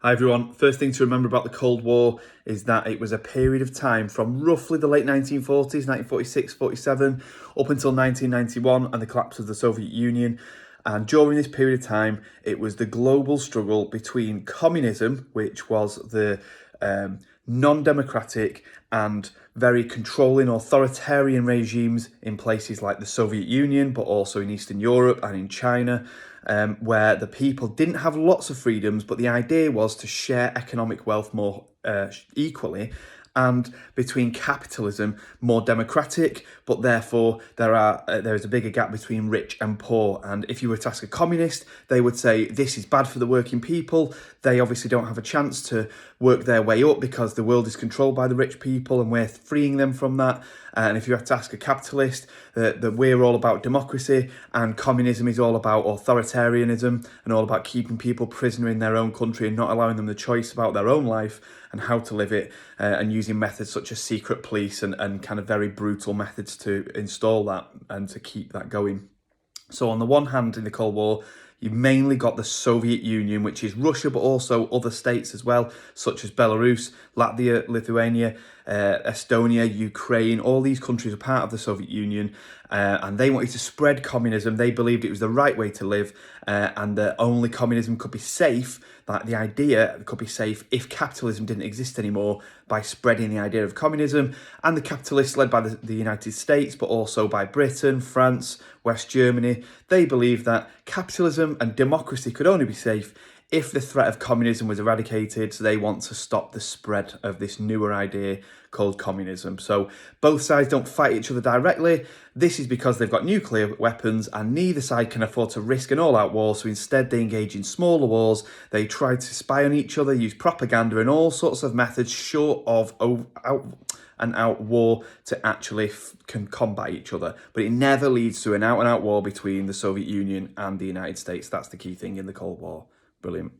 Hi everyone. First thing to remember about the Cold War is that it was a period of time from roughly the late 1940s, 1946, 47, up until 1991 and the collapse of the Soviet Union. And during this period of time, it was the global struggle between communism, which was the non-democratic and very controlling authoritarian regimes in places like the Soviet Union, but also in Eastern Europe and in China, where the people didn't have lots of freedoms, but the idea was to share economic wealth more equally, and between capitalism, more democratic, but therefore there is a bigger gap between rich and poor. And if you were to ask a communist, they would say this is bad for the working people. They obviously don't have a chance to work their way up because the world is controlled by the rich people and we're freeing them from that. And if you had to ask a capitalist, that we're all about democracy and communism is all about authoritarianism and all about keeping people prisoner in their own country and not allowing them the choice about their own life and how to live it, and using methods such as secret police and kind of very brutal methods to install that and to keep that going. So on the one hand, in the Cold War, you mainly got the Soviet Union, which is Russia, but also other states as well, such as Belarus, Latvia, Lithuania, Estonia, Ukraine. All these countries are part of the Soviet Union, and they wanted to spread communism. They believed it was the right way to live, and that only communism could be safe, that the idea could be safe if capitalism didn't exist anymore, by spreading the idea of communism. And the capitalists, led by the United States, but also by Britain, France, West Germany, they believed that capitalism and democracy could only be safe if the threat of communism was eradicated. So they want to stop the spread of this newer idea called communism. So both sides don't fight each other directly. This is because they've got nuclear weapons and neither side can afford to risk an all-out war. So instead they engage in smaller wars. They try to spy on each other, use propaganda and all sorts of methods short of out war to actually can combat each other. But it never leads to an out-and-out war between the Soviet Union and the United States. That's the key thing in the Cold War. Brilliant.